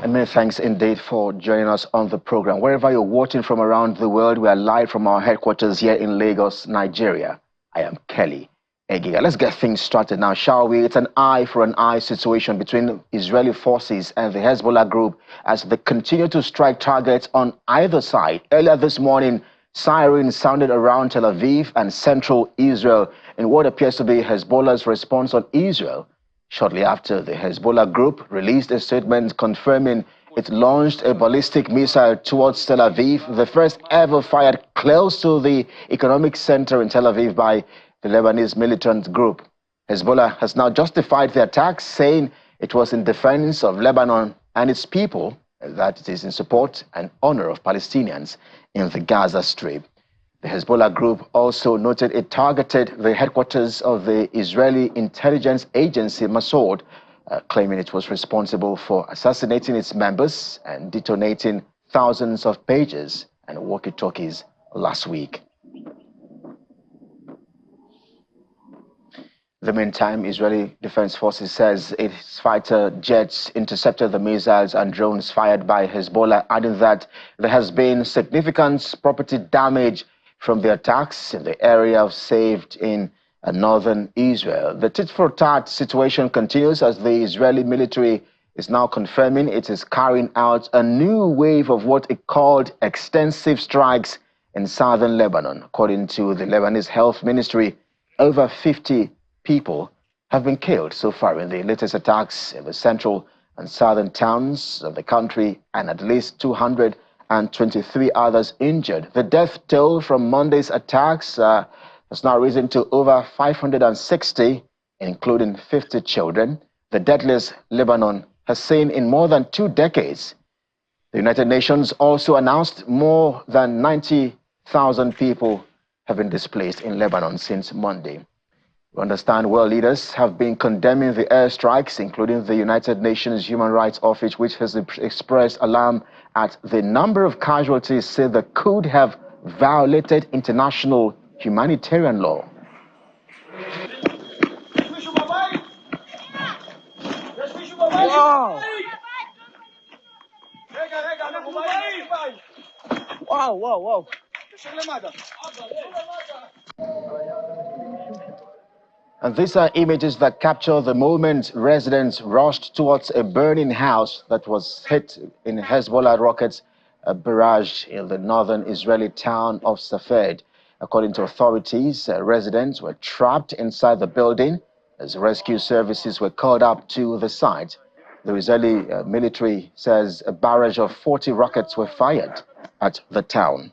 And many thanks indeed for joining us on the program. Wherever you're watching from around the world, we are live from our headquarters here in Lagos, Nigeria. I am Kelly Egiga. Let's get things started now, shall we? It's an eye for an eye situation between Israeli forces and the Hezbollah group as they continue to strike targets on either side. Earlier this morning, sirens sounded around Tel Aviv and central Israel in what appears to be Hezbollah's response on Israel. Shortly after, the Hezbollah group released a statement confirming it launched a ballistic missile towards Tel Aviv, the first ever fired close to the economic center in Tel Aviv by the Lebanese militant group. Hezbollah has now justified the attack, saying it was in defense of Lebanon and its people, that it is in support and honor of Palestinians in the Gaza Strip. The Hezbollah group also noted it targeted the headquarters of the Israeli intelligence agency Mossad, claiming it was responsible for assassinating its members and detonating thousands of pages and walkie-talkies last week. In the meantime, Israeli Defense Forces says its fighter jets intercepted the missiles and drones fired by Hezbollah, adding that there has been significant property damage from the attacks in the area of saved in northern Israel. The tit-for-tat situation continues as the Israeli military is now confirming it is carrying out a new wave of what it called extensive strikes in southern Lebanon. According to the Lebanese Health Ministry, over 50 people have been killed so far in the latest attacks in the central and southern towns of the country, and at least 223 others injured. The death toll from Monday's attacks has now risen to over 560, including 50 children, the deadliest Lebanon has seen in more than 2 decades. The United Nations also announced more than 90,000 people have been displaced in Lebanon since Monday. We understand world leaders have been condemning the airstrikes, including the United Nations Human Rights Office, which has expressed alarm at the number of casualties said that could have violated international humanitarian law. Wow. And these are images that capture the moment residents rushed towards a burning house that was hit in Hezbollah rockets barrage in the northern Israeli town of Safed. According to authorities, residents were trapped inside the building as rescue services were called up to the site. The Israeli military says a barrage of 40 rockets were fired at the town.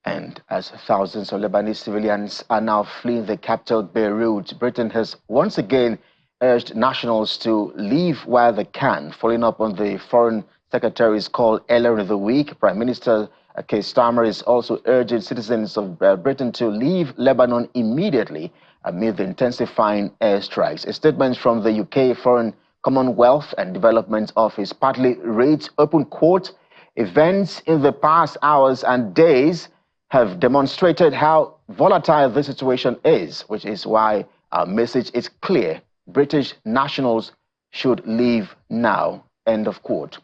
And as thousands of Lebanese civilians are now fleeing the capital Beirut, Britain has once again urged nationals to leave while they can, following up on the Foreign Secretary's call earlier in the week. Prime Minister Keir Starmer is also urging citizens of Britain to leave Lebanon immediately amid the intensifying airstrikes. A statement from the UK Foreign Commonwealth and Development Office partly reads, open quote, events in the past hours and days have demonstrated how volatile the situation is, which is why our message is clear. British nationals should leave now, end of quote.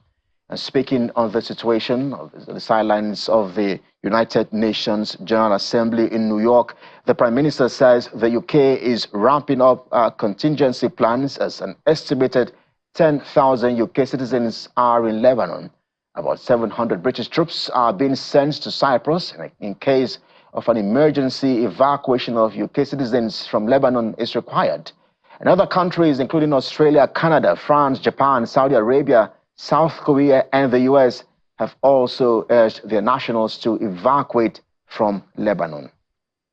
And speaking on the situation of the sidelines of the United Nations General Assembly in New York, the Prime Minister says the UK is ramping up contingency plans as an estimated 10,000 UK citizens are in Lebanon. About 700 British troops are being sent to Cyprus in case of an emergency evacuation of UK citizens from Lebanon is required. And other countries, including Australia, Canada, France, Japan, Saudi Arabia, South Korea, and the US, have also urged their nationals to evacuate from Lebanon.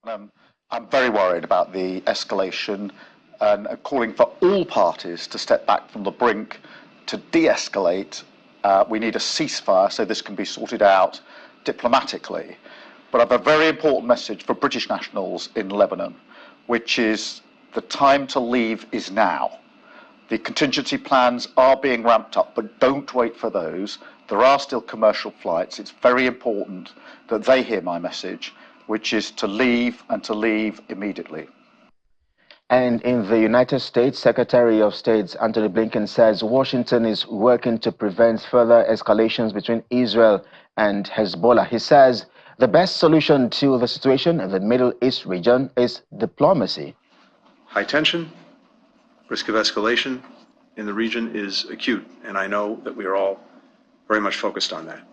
I'm very worried about the escalation and calling for all parties to step back from the brink to de-escalate. We need a ceasefire so this can be sorted out diplomatically. But I have a very important message for British nationals in Lebanon, which is the time to leave is now. The contingency plans are being ramped up, but don't wait for those. There are still commercial flights. It's very important that they hear my message, which is to leave and to leave immediately. And in the United States, Secretary of State Antony Blinken says Washington is working to prevent further escalations between Israel and Hezbollah. He says the best solution to the situation in the Middle East region is diplomacy. High tension, risk of escalation in the region is acute, and I know that we are all very much focused on that.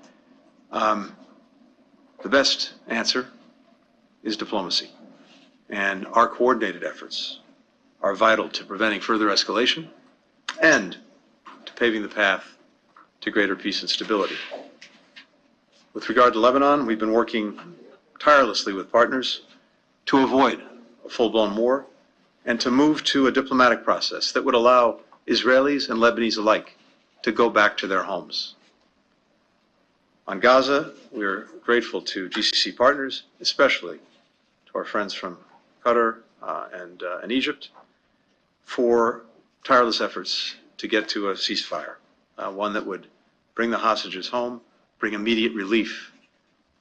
The best answer is diplomacy, and our coordinated efforts are vital to preventing further escalation and to paving the path to greater peace and stability. With regard to Lebanon, we've been working tirelessly with partners to avoid a full-blown war and to move to a diplomatic process that would allow Israelis and Lebanese alike to go back to their homes. On Gaza, we're grateful to GCC partners, especially to our friends from Qatar and Egypt, for tireless efforts to get to a ceasefire, one that would bring the hostages home, bring immediate relief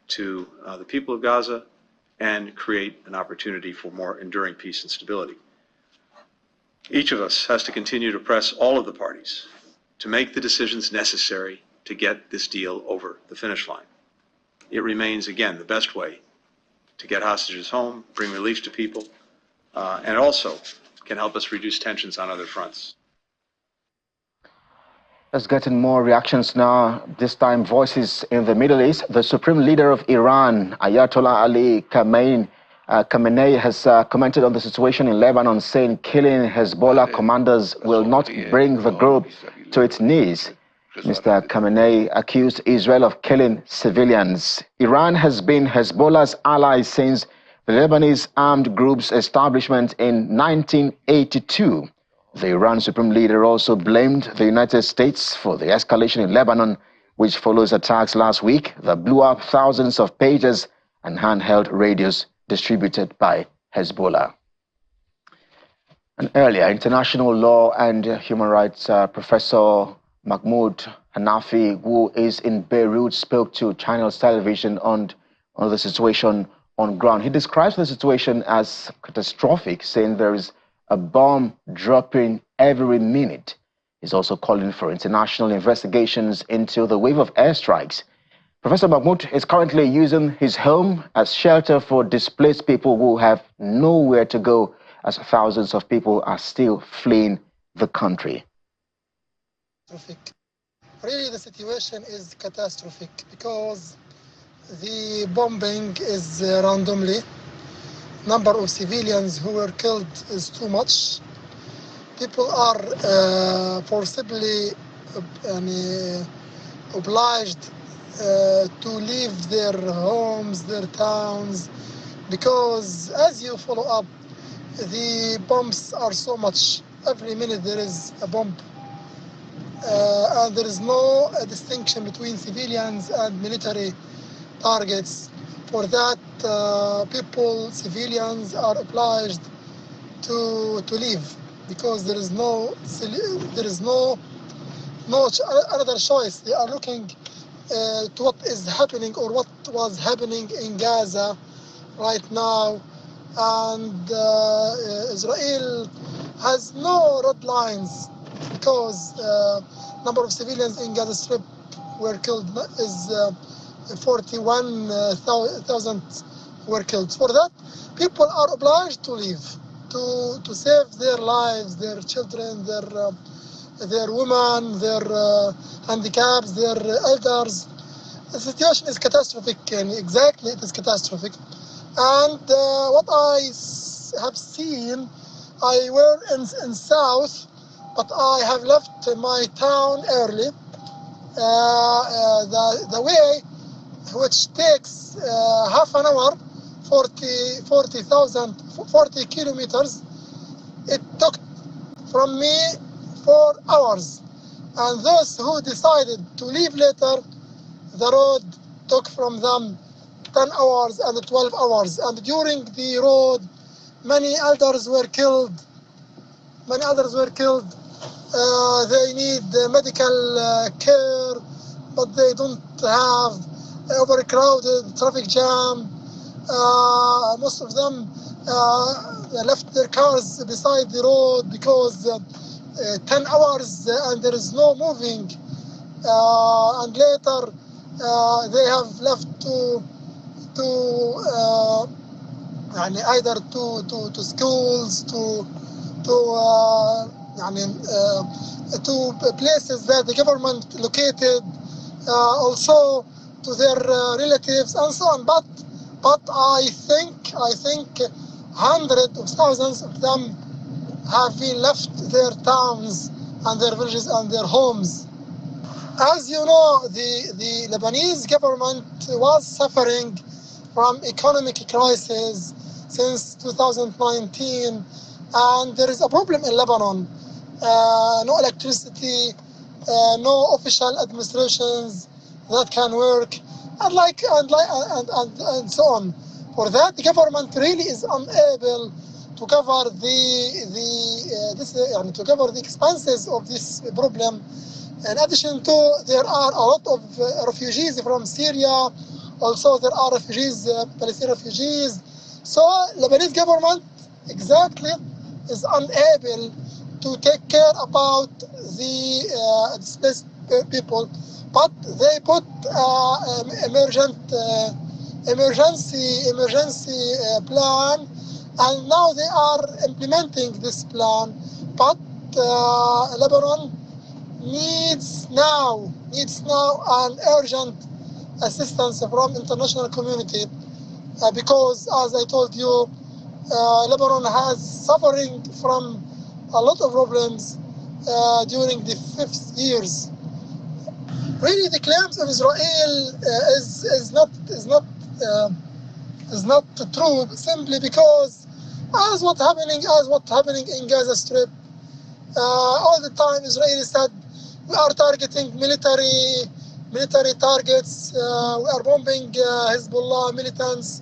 to the people of Gaza, and create an opportunity for more enduring peace and stability. Each of us has to continue to press all of the parties to make the decisions necessary to get this deal over the finish line. It remains, again, the best way to get hostages home, bring relief to people, and also can help us reduce tensions on other fronts. Let's get in more reactions now. This time, voices in the Middle East. The supreme leader of Iran, Ayatollah Ali Khamenei, has commented on the situation in Lebanon, saying killing Hezbollah commanders will not bring the group to its knees. Mr. Khamenei accused Israel of killing civilians. Iran has been Hezbollah's ally since the Lebanese armed group's establishment in 1982. The Iran supreme leader also blamed the United States for the escalation in Lebanon, which follows attacks last week that blew up thousands of pages and handheld radios distributed by Hezbollah. And earlier, international law and human rights professor Mahmoud Hanafi, who is in Beirut, spoke to Channels Television on the situation on ground. He describes the situation as catastrophic, saying there is a bomb dropping every minute. He's also calling for international investigations into the wave of airstrikes. Professor Mahmoud is currently using his home as shelter for displaced people who have nowhere to go, as thousands of people are still fleeing the country. Really, the situation is catastrophic because the bombing is randomly. Number of civilians who were killed is too much. People are forcibly obliged to leave their homes, their towns, because as you follow up, the bombs are so much. Every minute there is a bomb. And there is no distinction between civilians and military targets. For that, civilians are obliged to leave because there is no another choice. They are looking to what is happening or what was happening in Gaza right now, and Israel has no red lines because number of civilians in Gaza Strip were killed is 41,000 were killed. For that, people are obliged to leave to save their lives, their children, their women, their handicaps, their elders. The situation is catastrophic, and exactly it is catastrophic. And what I have seen, I were in south, but I have left my town early. The way which takes half an hour, 40 kilometers, it took from me 4 hours. And those who decided to leave later, the road took from them 10 hours and 12 hours. And during the road, many elders were killed. They need medical care, but they don't have overcrowded traffic jam. Most of them left their cars beside the road because 10 hours and there is no moving. And later they have left to either to schools, to places that the government located, also to their relatives and so on. But I think hundreds of thousands of them have been left their towns and their villages and their homes. As you know, the Lebanese government was suffering from economic crisis since 2019, and there is a problem in Lebanon. No electricity, no official administrations that can work, and so on. For that, the government really is unable to cover to cover the expenses of this problem. In addition to, there are a lot of refugees from Syria. Also, there are refugees, Palestinian refugees. So, Lebanese government exactly is unable to take care about the displaced people, but they put emergency plan, and now they are implementing this plan. But Lebanon needs now an urgent assistance from international community because, as I told you, Lebanon has suffering from a lot of problems during the 5 years. Really, the claims of Israel is not true, simply because as what happening in Gaza Strip, all the time Israel said we are targeting military targets, we are bombing Hezbollah militants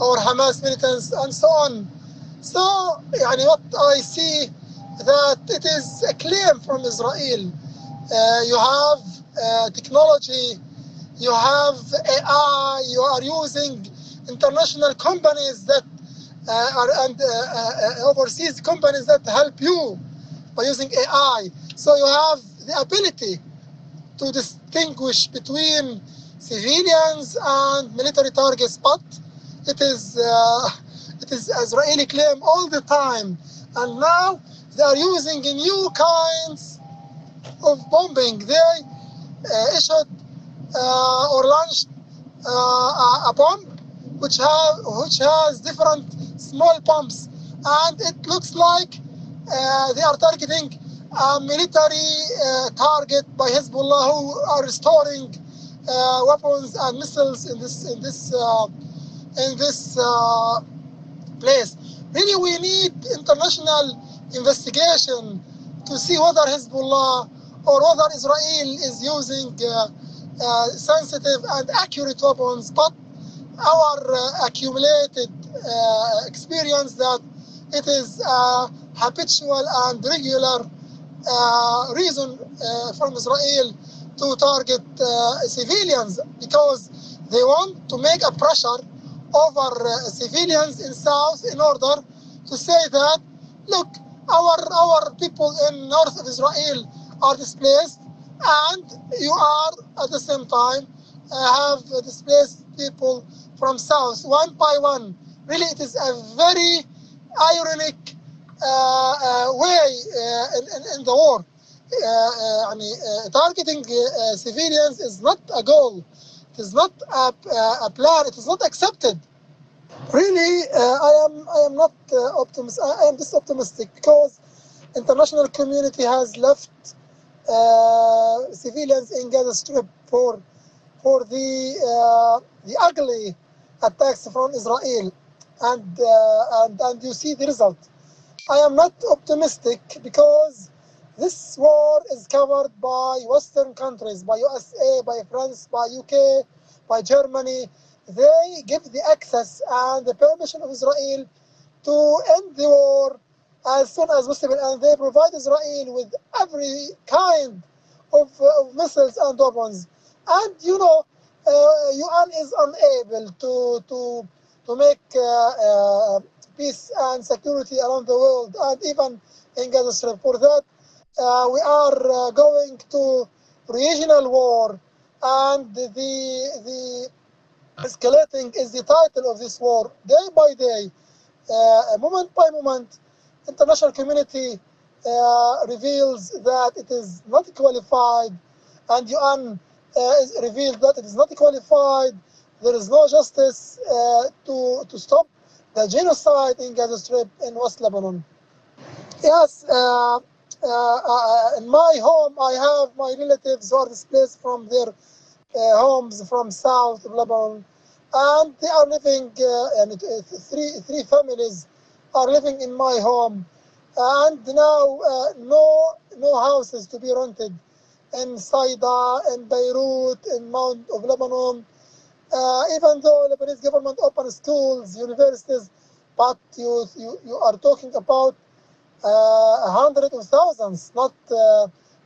or Hamas militants and so on. So, what I see that it is a claim from Israel. You have technology, you have AI, you are using international companies that overseas companies that help you by using AI. So you have the ability to distinguish between civilians and military targets, but it is Israeli claim all the time, and now they are using new kinds of bombing. They issued or launched a bomb which has different small bombs, and it looks like they are targeting a military target by Hezbollah, who are storing weapons and missiles in this place. Really, we need international investigation to see whether Hezbollah or whether Israel is using sensitive and accurate weapons. But our accumulated experience that it is habitual and regular reason from Israel to target civilians, because they want to make a pressure over civilians in South in order to say that, look, our people in north of Israel are displaced, and you are at the same time have displaced people from south one by one. Really, it is a very ironic way in the war. Targeting civilians is not a goal. It is not a plan. It is not accepted. Really, I am not optimistic. I am just optimistic because international community has left civilians in Gaza Strip for the ugly attacks from Israel, and you see the result. I am not optimistic because this war is covered by Western countries, by USA, by France, by UK, by Germany. They give the access and the permission of Israel to end the war as soon as possible, and they provide Israel with every kind of missiles and weapons. And UN is unable to make peace and security around the world and even in Gaza Strip. For that, we are going to regional war, and the escalating is the title of this war. Day by day, moment by moment, international community reveals that it is not qualified, and UN reveals that it is not qualified. There is no justice to stop the genocide in Gaza Strip in West Lebanon. Yes, in my home, I have my relatives who are displaced from their homes from south of Lebanon, and they are living, and three families are living in my home, and now no houses to be rented in Saida, in Beirut, in Mount of Lebanon. Even though Lebanese government open schools, universities, but you are talking about hundreds of thousands, not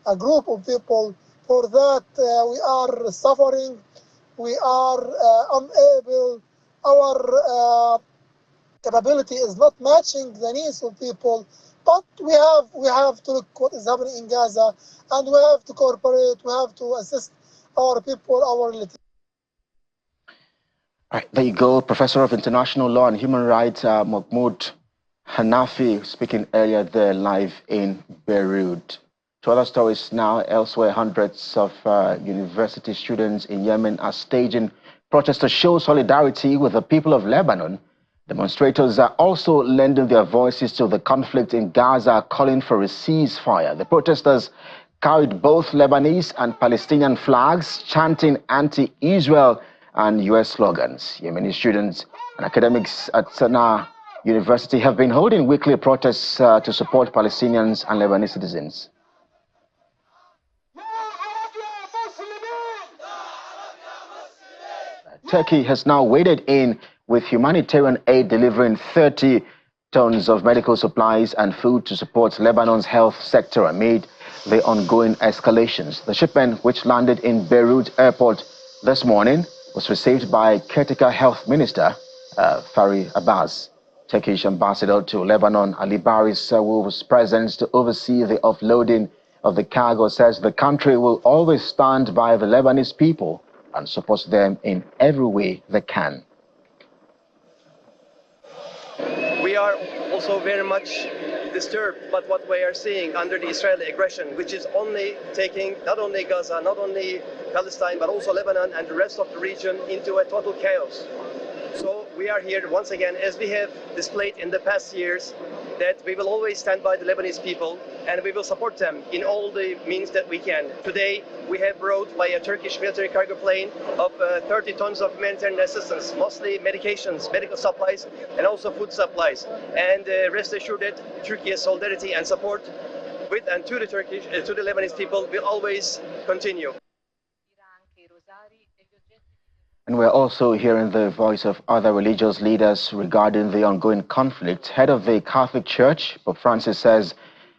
a group of people. For that, we are suffering. We are unable. Our capability is not matching the needs of people. But we have to look what is happening in Gaza, and we have to cooperate. We have to assist our people, our relatives. All right, there you go, Professor of International Law and Human Rights, Mahmoud Hanafi, speaking earlier there live in Beirut. To other stories now, elsewhere, hundreds of university students in Yemen are staging protests to show solidarity with the people of Lebanon. Demonstrators are also lending their voices to the conflict in Gaza, calling for a ceasefire. The protesters carried both Lebanese and Palestinian flags, chanting anti-Israel and U.S. slogans. Yemeni students and academics at Sana'a University have been holding weekly protests to support Palestinians and Lebanese citizens. Turkey has now waded in with humanitarian aid, delivering 30 tons of medical supplies and food to support Lebanon's health sector amid the ongoing escalations. The shipment, which landed in Beirut airport this morning, was received by caretaker health minister Fari Abbas. Turkish ambassador to Lebanon, Ali Baris, who was present to oversee the offloading of the cargo, says the country will always stand by the Lebanese people and support them in every way they can. We are also very much disturbed by what we are seeing under the Israeli aggression, which is only taking not only Gaza, not only Palestine, but also Lebanon and the rest of the region into a total chaos. So we are here once again, as we have displayed in the past years, that we will always stand by the Lebanese people and we will support them in all the means that we can. Today, we have brought by a Turkish military cargo plane of 30 tons of humanitarian assistance, mostly medications, medical supplies, and also food supplies. And rest assured that Turkey's solidarity and support with and to the Lebanese people will always continue. And we're also hearing the voice of other religious leaders regarding the ongoing conflict. Head of the Catholic Church, Pope Francis, says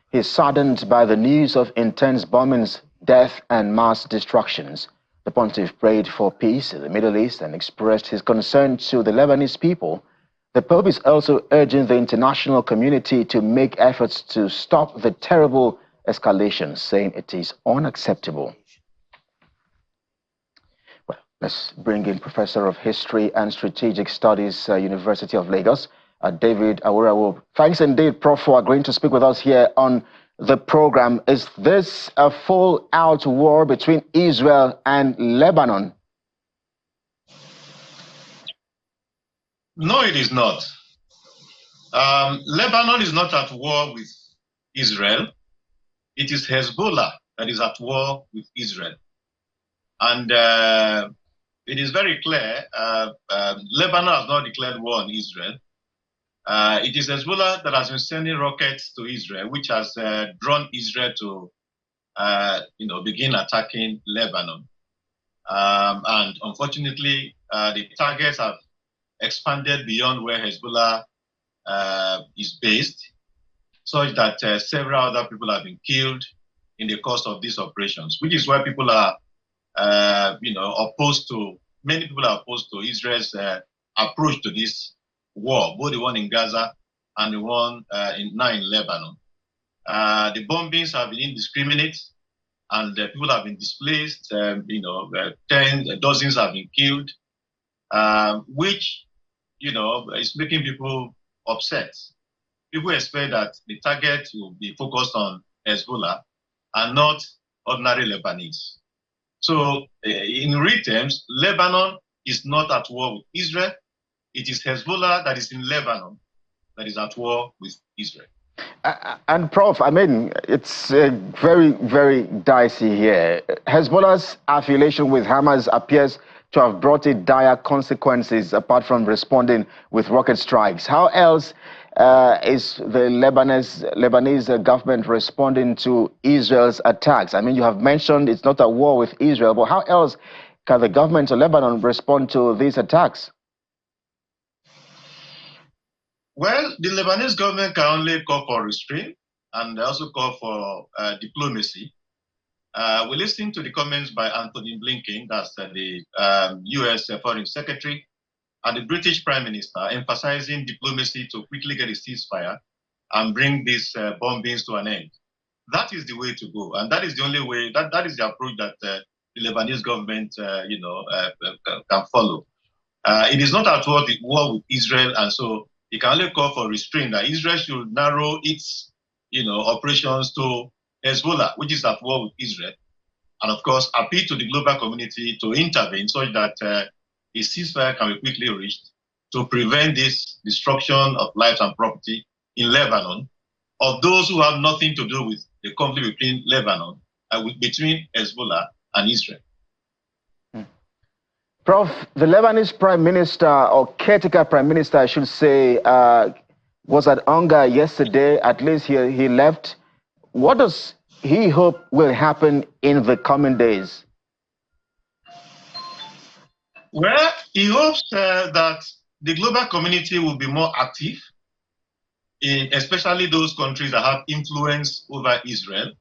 he's saddened by the news of intense bombings, death, and mass destructions. The pontiff prayed for peace in the Middle East and expressed his concern to the Lebanese people. The Pope is also urging the international community to make efforts to stop the terrible escalation, saying it is unacceptable. Let's bring in Professor of History and Strategic Studies, University of Lagos, David Awurawo. Thanks indeed, Prof, for agreeing to speak with us here on the program. Is this a full-out war between Israel and Lebanon? No, it is not. Lebanon is not at war with Israel. It is Hezbollah that is at war with Israel. And it is very clear, Lebanon has not declared war on Israel. It is Hezbollah that has been sending rockets to Israel, which has drawn Israel to, begin attacking Lebanon. And unfortunately, the targets have expanded beyond where Hezbollah is based, such that several other people have been killed in the course of these operations, which is why people are many people are opposed to Israel's approach to this war, both the one in Gaza and the one now in Lebanon. The bombings have been indiscriminate, and people have been displaced. Dozens have been killed, which is making people upset. People expect that the target will be focused on Hezbollah and not ordinary Lebanese. So, in real terms, Lebanon is not at war with Israel. It is Hezbollah that is in Lebanon that is at war with Israel. And Prof, I mean, it's very, very dicey here. Hezbollah's affiliation with Hamas appears to have brought it dire consequences apart from responding with rocket strikes. How else is the Lebanese government responding to Israel's attacks? I mean, you have mentioned it's not a war with Israel, but how else can the government of Lebanon respond to these attacks? Well, the Lebanese government can only call for restraint and also call for diplomacy. We listened to the comments by Anthony Blinken, that's the U.S. Foreign Secretary, and the British Prime Minister, emphasizing diplomacy to quickly get a ceasefire and bring these bombings to an end. That is the way to go, and that is the only way. That is the approach that the Lebanese government, can follow. It is not at war with Israel, and so it can only call for restraint. That Israel should narrow its, operations to Hezbollah, which is at war with Israel, and of course appeal to the global community to intervene so that a ceasefire can be quickly reached to prevent this destruction of lives and property in Lebanon of those who have nothing to do with the conflict between Lebanon between Hezbollah and Israel. Prof, the Lebanese Prime Minister, or caretaker Prime Minister, I should say, was at Onga yesterday. At least he left. What does he hope will happen in the coming days? Well, he hopes that the global community will be more active, especially those countries that have influence over Israel,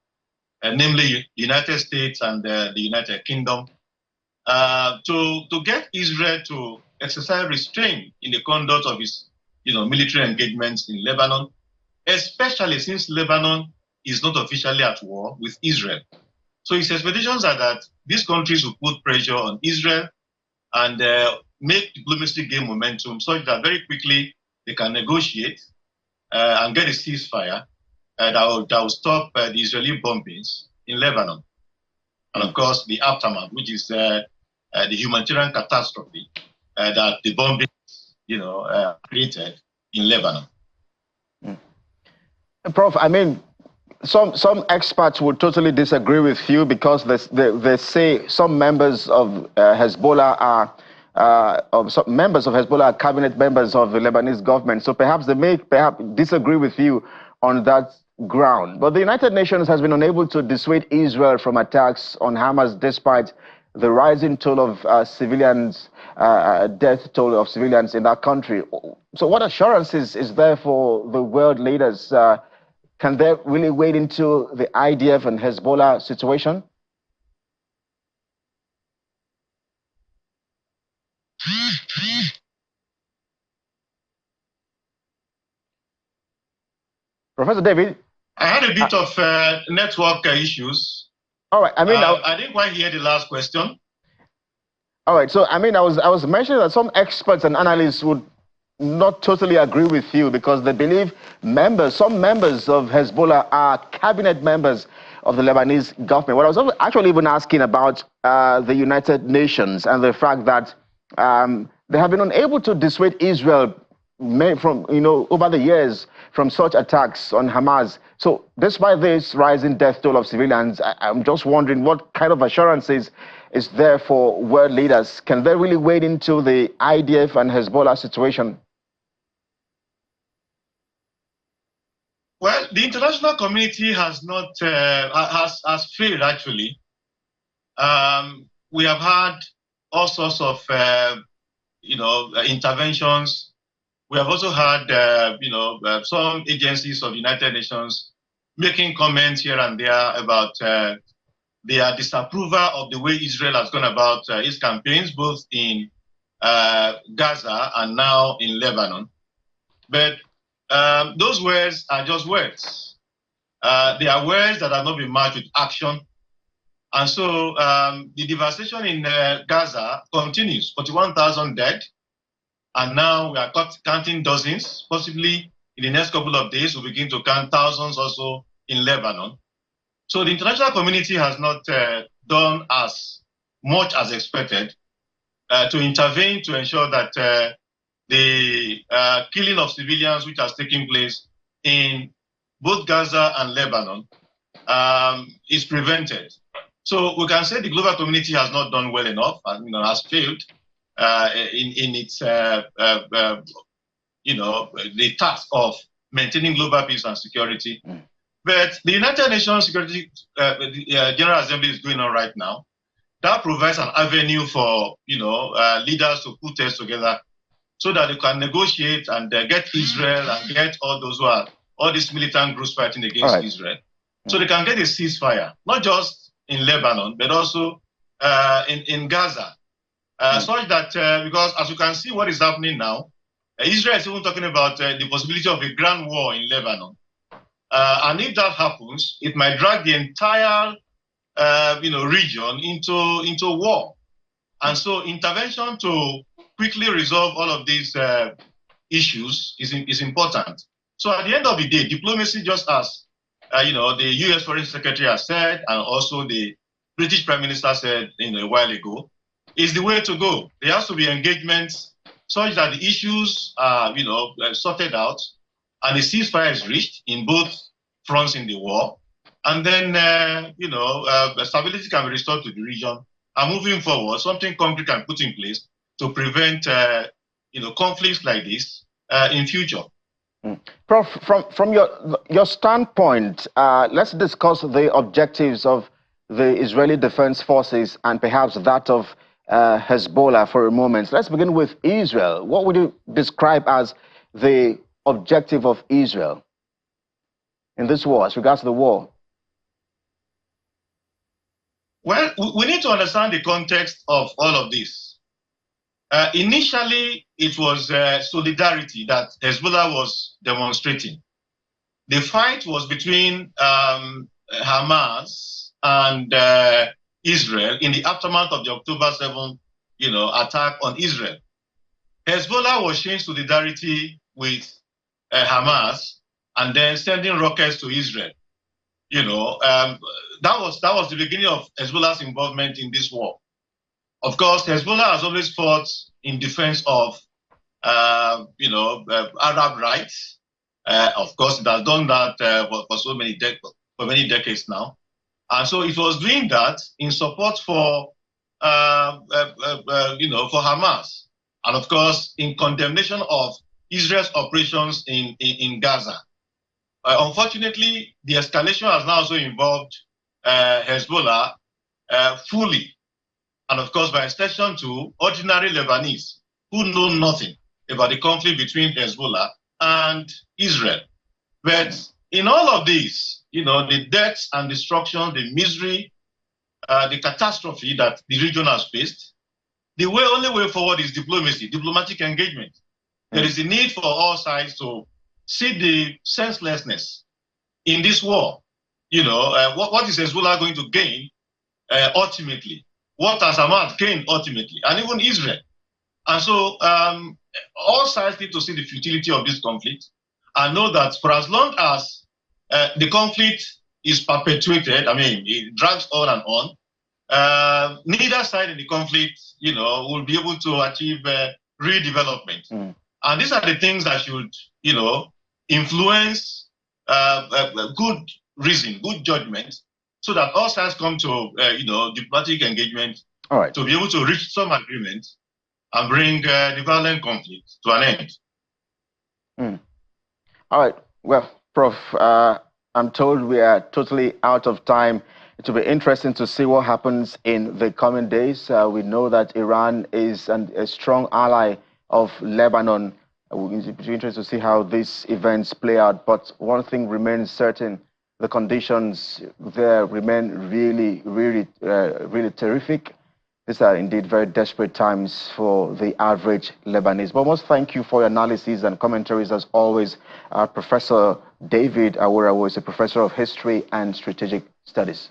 namely the United States and the United Kingdom, to get Israel to exercise restraint in the conduct of its military engagements in Lebanon, especially since Lebanon is not officially at war with Israel. So his expectations are that these countries will put pressure on Israel and make diplomacy gain momentum such that very quickly they can negotiate and get a ceasefire that will stop the Israeli bombings in Lebanon. And of course, the aftermath, which is the humanitarian catastrophe that the bombings created in Lebanon. Prof, I mean, some experts would totally disagree with you because they say some members of Hezbollah are cabinet members of the Lebanese government. So perhaps they may disagree with you on that ground. But the United Nations has been unable to dissuade Israel from attacks on Hamas despite the rising toll of civilians, death toll of civilians in that country. So what assurances is there for the world leaders? Can they really wade into the IDF and Hezbollah situation? Professor David? I had a bit of network issues. All right. I mean, I didn't quite hear the last question. All right. So, I mean, I was mentioning that some experts and analysts would not totally agree with you because they believe some members of Hezbollah are cabinet members of the Lebanese government. What I was actually even asking about the United Nations and the fact that they have been unable to dissuade Israel from, over the years from such attacks on Hamas. So despite this rising death toll of civilians, I'm just wondering what kind of assurances is there for world leaders? Can they really wade into the IDF and Hezbollah situation? Well, the international community has not has failed actually. We have had all sorts of interventions. We have also had some agencies of the United Nations making comments here and there about their disapproval of the way Israel has gone about its campaigns, both in Gaza and now in Lebanon. But those words are just words. They are words that have not been matched with action. And so the devastation in Gaza continues, 41,000 dead. And now we are counting dozens. Possibly in the next couple of days, we'll begin to count thousands or so in Lebanon. So the international community has not done as much as expected to intervene to ensure that the killing of civilians, which has taken place in both Gaza and Lebanon, is prevented. So we can say the global community has not done well enough, and has failed in its, the task of maintaining global peace and security. But the United Nations Security General Assembly is going on right now. That provides an avenue for leaders to put heads together so that they can negotiate and get Israel and get all these militant groups fighting against Israel, so they can get a ceasefire, not just in Lebanon, but also in Gaza, such that because as you can see what is happening now, Israel is even talking about the possibility of a grand war in Lebanon. And if that happens, it might drag the entire region into war. And so intervention to quickly resolve all of these issues is important. So at the end of the day, diplomacy, just as the U.S. Foreign Secretary has said, and also the British Prime Minister said a while ago, is the way to go. There has to be engagements such that the issues are sorted out and a ceasefire is reached in both fronts in the war, and then stability can be restored to the region. And moving forward, something concrete can put in place to prevent conflicts like this in future. Prof, from your standpoint, let's discuss the objectives of the Israeli Defense Forces and perhaps that of Hezbollah for a moment. Let's begin with Israel. What would you describe as the objective of Israel in this war, as regards to the war? Well, we need to understand the context of all of this. Initially, it was solidarity that Hezbollah was demonstrating. The fight was between Hamas and Israel in the aftermath of the October 7th, attack on Israel. Hezbollah was showing solidarity with Hamas and then sending rockets to Israel. That was the beginning of Hezbollah's involvement in this war. Of course, Hezbollah has always fought in defense of, Arab rights. Of course, it has done that for many decades now, and so it was doing that in support for, for Hamas, and of course, in condemnation of Israel's operations in Gaza. Unfortunately, the escalation has now also involved Hezbollah fully, and of course, by extension to ordinary Lebanese who know nothing about the conflict between Hezbollah and Israel. But in all of this, the deaths and destruction, the misery, the catastrophe that the region has faced, the only way forward is diplomacy, diplomatic engagement. There is a need for all sides to see the senselessness in this war. What is Hezbollah going to gain ultimately? What has Hamas gained ultimately? And even Israel. And so all sides need to see the futility of this conflict and know that for as long as the conflict is perpetuated, it drags on and on, neither side in the conflict, will be able to achieve real development. And these are the things that should, influence good reason, good judgment, so that all sides come to, diplomatic engagement to be able to reach some agreement and bring the violent conflict to an end. All right. Well, Prof, I'm told we are totally out of time. It will be interesting to see what happens in the coming days. We know that Iran is a strong ally of Lebanon. It will be interesting to see how these events play out. But one thing remains certain: the conditions there remain really, really, really terrific. These are indeed very desperate times for the average Lebanese. But most thank you for your analysis and commentaries as always. Professor David Awura is a professor of history and strategic studies.